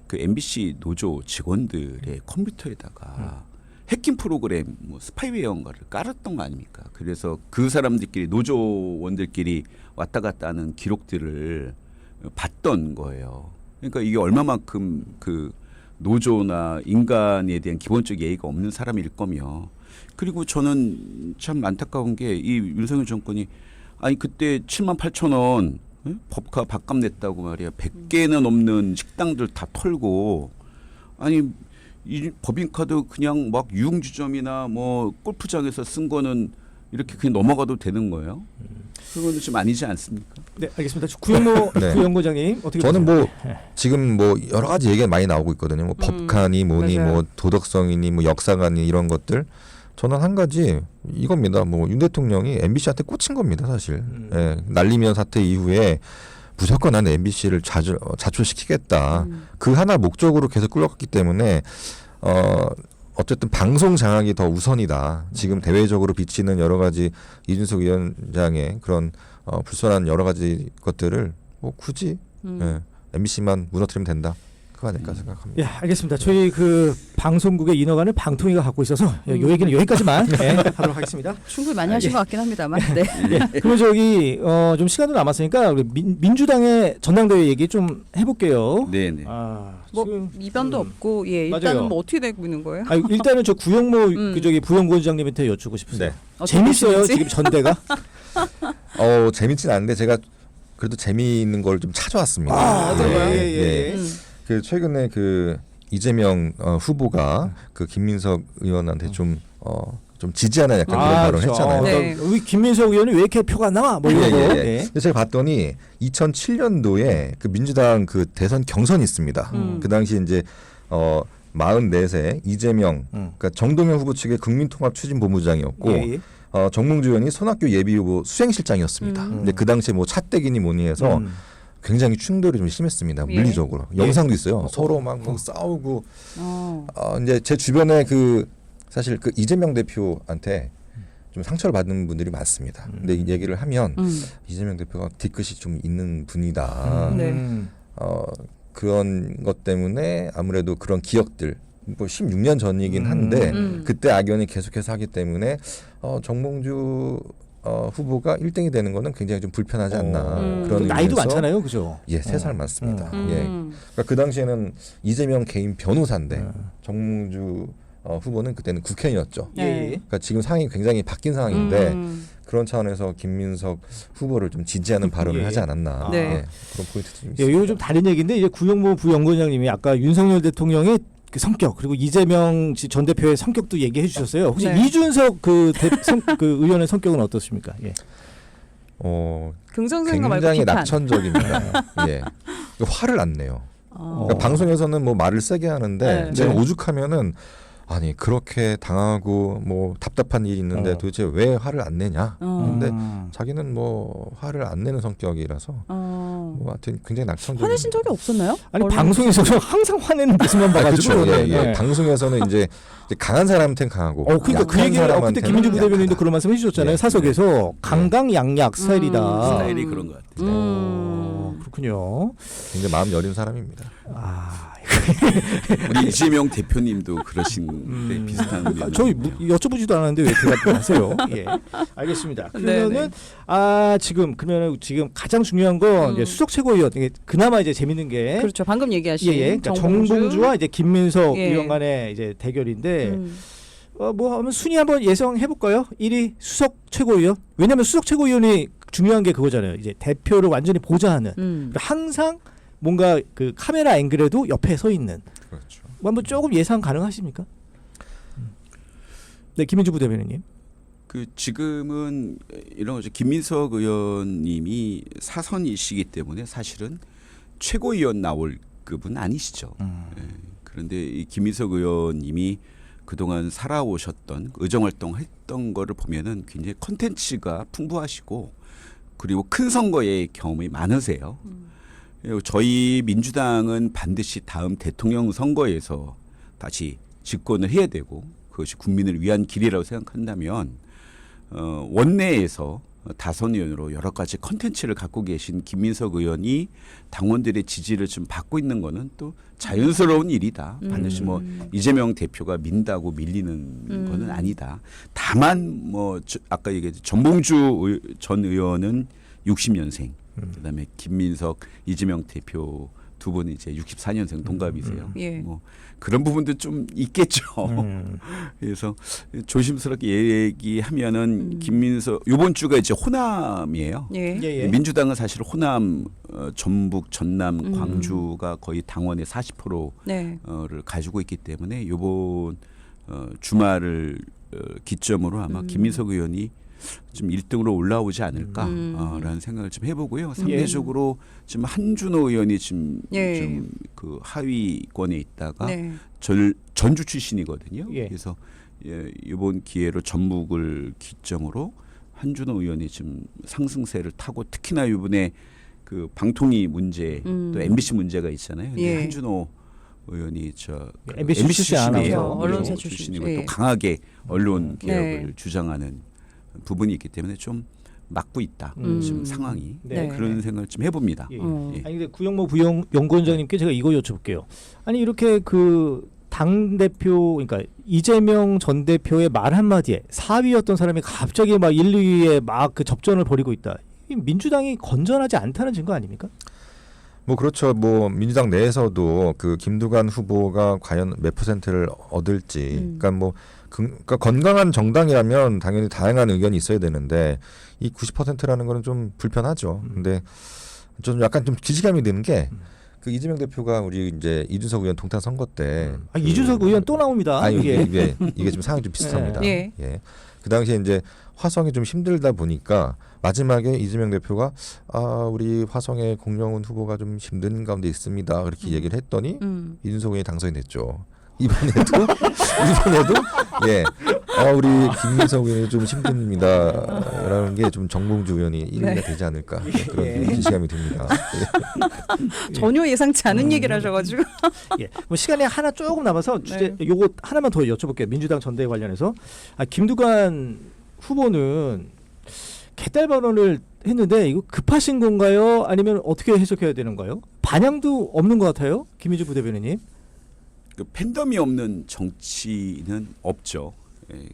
그 MBC 노조 직원들의 컴퓨터에다가 해킹 프로그램 뭐 스파이웨어인가를 깔았던 거 아닙니까? 그래서 그 사람들끼리 노조원들끼리 왔다 갔다 하는 기록들을 봤던 거예요. 그러니까 이게 얼마만큼 그 노조나 인간에 대한 기본적 예의가 없는 사람일 거며, 그리고 저는 참 안타까운 게 이 윤석열 정권이 아니 그때 7만 8천 원 법카 밥값 냈다고 말이야. 100개는 넘는 식당들 다 털고, 아니 이 법인카드 그냥 막 유흥주점이나 뭐 골프장에서 쓴 거는 이렇게 그냥 넘어가도 되는 거예요? 그거는 좀 아니지 않습니까? 네, 알겠습니다. 구영모 네. 부연구원장님 어떻게 저는 보세요? 뭐 지금 뭐 여러 가지 얘기가 많이 나오고 있거든요. 뭐 법관이 뭐니 맞아요. 뭐 도덕성이니 뭐 역사관이 이런 것들. 저는 한 가지 이겁니다. 뭐 윤 대통령이 MBC한테 꽂힌 겁니다, 사실. 예, 날리면 사태 이후에 무조건 나는 MBC를 자초시키겠다. 그 하나 목적으로 계속 끌어갔기 때문에 어쨌든 방송 장악이 더 우선이다. 지금 대외적으로 비치는 여러 가지 이준석 위원장의 그런 불선한 여러 가지 것들을 뭐 굳이 MBC만 무너뜨리면 된다. 그거 아닐까 생각합니다. 예, 알겠습니다. 저희 그 방송국의 인허가는 방통위가 갖고 있어서 요 얘기는 여기까지만 하도록 하겠습니다. 충분히 많이 하신 것 같긴 합니다만. 네. 예, 그러면 저기 좀 시간도 남았으니까 우리 민주당의 전당대회 얘기 좀 해볼게요. 네네. 뭐 지금, 이변도 없고 예 일단은 맞아요. 뭐 어떻게 되고 있는 거예요? 일단은 저 구영모 그 저기 부연구원장님한테 여쭙고 싶으세요. 네. 어떻게 재밌어요 되시는지? 지금 전대가? 재밌진 않은데 제가 그래도 재미있는 걸 좀 찾아왔습니다. 어떤 거요? 예. 그 최근에 그 이재명 후보가 그 김민석 의원한테 좀 좀 지지하는 약간 그런 발언을 그렇죠. 했잖아요. 네. 우리 김민석 의원이 왜 이렇게 표가 안 나와? 뭐 이런 예, 거. 예, 예. 예. 근데 제가 봤더니 2007년도에 그 민주당 그 대선 경선이 있습니다. 그 당시 이제 44세 이재명, 그러니까 정동영 후보 측의 국민통합추진본부장이었고 예. 정몽주 의원이 손학규 예비후보 수행실장이었습니다. 근데 그 당시에 뭐 차떼기니 뭐니 해서 굉장히 충돌이 좀 심했습니다. 예. 물리적으로. 영상도 있어요. 서로 막 뭐 싸우고. 어. 이제 제 주변에 그 사실 그 이재명 대표한테 좀 상처를 받는 분들이 많습니다. 근데 이 얘기를 하면 이재명 대표가 뒤끝이 좀 있는 분이다. 네. 그런 것 때문에 아무래도 그런 기억들 뭐 16년 전이긴 한데 그때 악연이 계속해서 하기 때문에 정몽주 후보가 1등이 되는 거는 굉장히 좀 불편하지 않나 그런 나이도 의미에서 많잖아요, 그죠? 예, 3살 많습니다. 예, 그러니까 그 당시에는 이재명 개인 변호사인데 정몽주 후보는 그때는 국회의원이었죠. 네. 그러니까 지금 상황이 굉장히 바뀐 상황인데 그런 차원에서 김민석 후보를 좀 지지하는 발언을 예. 하지 않았나 네. 예, 그런 포인트도 좀 예, 있습니다. 이거 좀 다른 얘기인데 이제 구영모 부연구원장님이 아까 윤석열 대통령의 그 성격 그리고 이재명 전 대표의 성격도 얘기해 주셨어요. 혹시 네. 이준석 그 의원의 성격은 어떻습니까? 예. 긍정적인 거 말고 굉장히 비판. 낙천적입니다. 예, 화를 안 내요. 그러니까 어. 방송에서는 뭐 말을 세게 하는데 네. 제가 네. 오죽하면은 아니 그렇게 당하고 뭐 답답한 일이 있는데 도대체 왜 화를 안 내냐? 근데 자기는 뭐 화를 안 내는 성격이라서 뭐 하여튼 굉장히 낙천적. 화내신 적이 없었나요? 아니 언론 방송에서는 항상 화내는 모습만 봐가지고. 그렇죠. 예, 예. 네. 방송에서는 이제 강한 사람한테는 강하고. 그러니까 그 약한 얘기를 그때 사람한테는 김민주 부대변인도 약하다. 그런 말씀 해주셨잖아요. 예. 사석에서 강강약약 스타일이다. 스타일이 그런 것 같아요. 그렇군요. 굉장히 마음 여린 사람입니다. 우리 이재명 대표님도 그러신 비슷한 면이 저희 있네요. 여쭤보지도 않았는데 왜 대답하세요? 예, 알겠습니다. 그러면은 지금 가장 중요한 건 이제 수석 최고위원 이게 그나마 이제 재밌는 게 그렇죠. 방금 얘기하신 그러니까 정봉주와 이제 김민석 예. 의원 간의 이제 대결인데 뭐 하면 순위 한번 예상해 볼까요? 1위 수석 최고위원. 왜냐하면 수석 최고위원이 중요한 게 그거잖아요. 이제 대표를 완전히 보좌하는. 그러니까 항상 뭔가 그 카메라 앵글에도 옆에 서 있는. 그렇죠. 뭐 한번 조금 예상 가능하십니까? 네, 김민주 부대변인님. 그 지금은 이런 거죠. 김민석 의원님이 사선이시기 때문에 사실은 최고위원 나올 급은 아니시죠. 예. 그런데 이 김민석 의원님이 그동안 살아오셨던 의정활동 했던 거를 보면은 굉장히 콘텐츠가 풍부하시고 그리고 큰 선거의 경험이 많으세요. 그리고 저희 민주당은 반드시 다음 대통령 선거에서 다시 집권을 해야 되고 그것이 국민을 위한 길이라고 생각한다면 원내에서 다선 의원으로 여러 가지 콘텐츠를 갖고 계신 김민석 의원이 당원들의 지지를 좀 받고 있는 거는 또 자연스러운 일이다. 반드시 뭐 이재명 대표가 민다고 밀리는 거는 아니다. 다만 뭐 아까 얘기했죠. 정봉주 전 의원은 60년생. 그다음에 김민석, 이재명 대표 두 분이 이제 64년생 동갑이세요. 예. 뭐 그런 부분도 좀 있겠죠. 그래서 조심스럽게 얘기하면은 김민석 이번 주가 이제 호남이에요. 예. 예, 예. 민주당은 사실 호남, 전북, 전남, 광주가 거의 당원의 40%를 네. 가지고 있기 때문에 이번 주말을 기점으로 아마 김민석 의원이 좀 1등으로 올라오지 않을까라는 생각을 좀 해보고요. 상대적으로 지금 한준호 의원이 지금 예. 좀 그 하위권에 있다가 네. 전주 출신이거든요. 예. 그래서 이번 기회로 전북을 기점으로 한준호 의원이 지금 상승세를 타고 특히나 이번에 그 방통위 문제 또 MBC 문제가 있잖아요. 근데 예. 한준호 의원이 저 MBC MBC 출신 출신이에요. 아나운서. 언론사 출신이고 출신. 예. 또 강하게 언론 개혁을 네. 주장하는 부분이 있기 때문에 좀 막고 있다. 지금 상황이 네. 그런 생각을 좀 해봅니다. 예. 예. 아니 근데 구영모 부연구원장님께 제가 이거 여쭤볼게요. 아니 이렇게 그 당 대표 그러니까 이재명 전 대표의 말 한마디에 4위였던 사람이 갑자기 막 1, 2위에 막 그 접전을 벌이고 있다. 이 민주당이 건전하지 않다는 증거 아닙니까? 뭐 그렇죠. 뭐 민주당 내에서도 그 김두관 후보가 과연 몇 %를 얻을지, 그러니까 뭐 그러니까 건강한 정당이라면 당연히 다양한 의견이 있어야 되는데 이 90%라는 거는 좀 불편하죠. 근데 좀 약간 좀 기시감이 드는 게 그 이재명 대표가 우리 이제 이준석 의원 동탄 선거 때 이준석 의원 또 나옵니다. 아니 이게. 이게 좀 상황이 좀 비슷합니다. 예. 예. 그 당시에 이제 화성이 좀 힘들다 보니까 마지막에 이재명 대표가 우리 화성의 공영훈 후보가 좀 힘든 가운데 있습니다. 그렇게 얘기를 했더니 이준석 의원이 당선이 됐죠. 이번에도 예. 우리 김민석 의원이 좀 힘듭니다라는 게 좀 정봉주 의원이 1위가 되지 않을까 그런 기시감이 듭니다. 전혀 예상치 않은 얘기를 하셔가지고. 예. 뭐 시간이 하나 조금 남아서 주제 요거 하나만 더 여쭤볼게요. 민주당 전대 관련해서 김두관 후보는 개딸 발언을 했는데 이거 급하신 건가요? 아니면 어떻게 해석해야 되는가요? 반향도 없는 것 같아요. 김민주 부대변인님. 그 팬덤이 없는 정치는 없죠.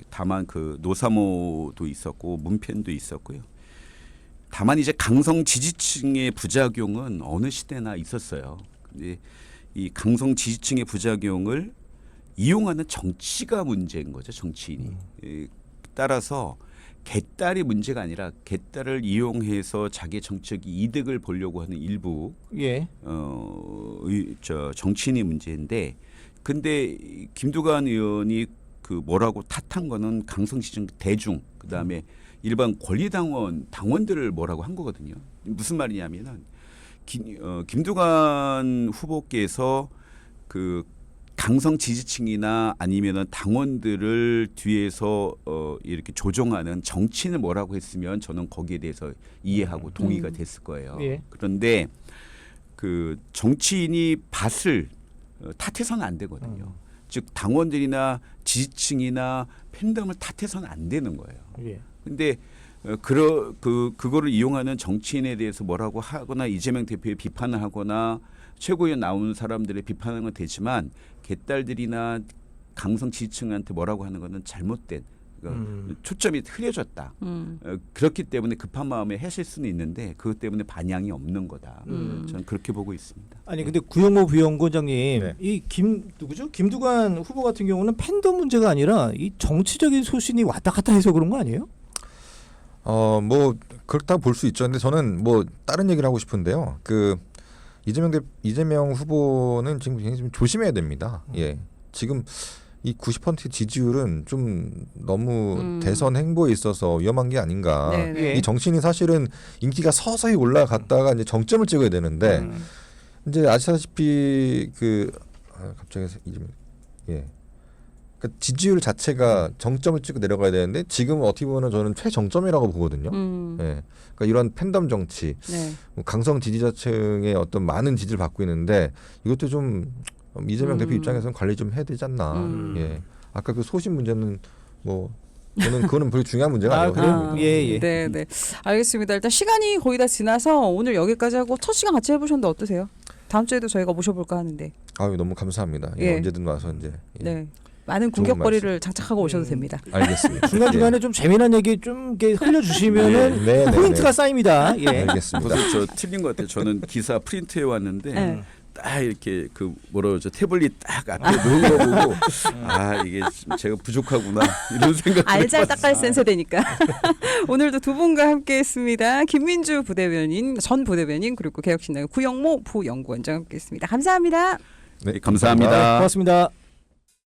다만 그 노사모도 있었고 문팬도 있었고요. 다만 이제 강성 지지층의 부작용은 어느 시대나 있었어요. 근데 이 강성 지지층의 부작용을 이용하는 정치가 문제인 거죠. 정치인이. 따라서 개딸이 문제가 아니라 개딸을 이용해서 자기 정책 이득을 보려고 하는 일부 정치인이 문제인데, 근데 김두관 의원이 그 뭐라고 탓한 거는 강성지층 대중, 그다음에 일반 권리당원 당원들을 뭐라고 한 거거든요. 무슨 말이냐면은 김두관 후보께서 그 강성 지지층이나 아니면은 당원들을 뒤에서 이렇게 조종하는 정치인을 뭐라고 했으면 저는 거기에 대해서 이해하고 동의가 됐을 거예요. 그런데 그 정치인이 밭을 탓해서는 안 되거든요. 즉 당원들이나 지지층이나 팬덤을 탓해서는 안 되는 거예요. 근데 그거를 이용하는 정치인에 대해서 뭐라고 하거나 이재명 대표의 비판을 하거나 최고위원 나오는 사람들의 비판하는 건 되지만 개딸들이나 강성 지지층한테 뭐라고 하는 거는 잘못된 초점이 흐려졌다. 그렇기 때문에 급한 마음에 하실 수는 있는데 그것 때문에 반향이 없는 거다. 저는 그렇게 보고 있습니다. 아니 근데 구영모 부연구원장님, 이 김두관 후보 같은 경우는 팬덤 문제가 아니라 이 정치적인 소신이 왔다 갔다 해서 그런 거 아니에요? 뭐 그렇다고 볼 수 있죠. 근데 저는 뭐 다른 얘기를 하고 싶은데요. 그 이재명 후보는 지금 굉장히 좀 조심해야 됩니다. 예, 지금 이 90% 지지율은 좀 너무 대선 행보에 있어서 위험한 게 아닌가. 이 정치인이 사실은 인기가 서서히 올라갔다가 이제 정점을 찍어야 되는데 이제 아시다시피 갑자기 그러니까 지지율 자체가 정점을 찍고 내려가야 되는데 지금은 어떻게 보면 저는 최정점이라고 보거든요. 예. 그러니까 이런 팬덤 정치, 강성 지지자층의 어떤 많은 지지를 받고 있는데 이것도 좀 이재명 대표 입장에서는 관리 좀 해야 되지 않나. 예. 아까 그 소신 문제는 뭐 저는 그거는 별로 중요한 문제가 아니거든요. 네. 알겠습니다. 일단 시간이 거의 다 지나서 오늘 여기까지 하고 첫 시간 같이 해보셨는데 어떠세요? 다음 주에도 저희가 모셔볼까 하는데. 아유 너무 감사합니다. 언제든 와서 이제. 많은 공격거리를 장착하고 오셔도 됩니다. 알겠습니다. 중간중간에 좀 재미난 얘기 좀 이렇게 흘려주시면은 포인트가 쌓입니다. 알겠습니다. 저 틀린 것 같아요. 저는 기사 프린트해 왔는데 딱 이렇게 그 태블릿 딱 앞에 놓은 거 보고 이게 제가 부족하구나 이런 생각. 알잘딱깔 센서되니까. 오늘도 두 분과 함께했습니다. 김민주 부대변인, 전 부대변인 그리고 개혁신당의 구영모 부연구원장 함께했습니다. 감사합니다. 네, 감사합니다. 고맙습니다.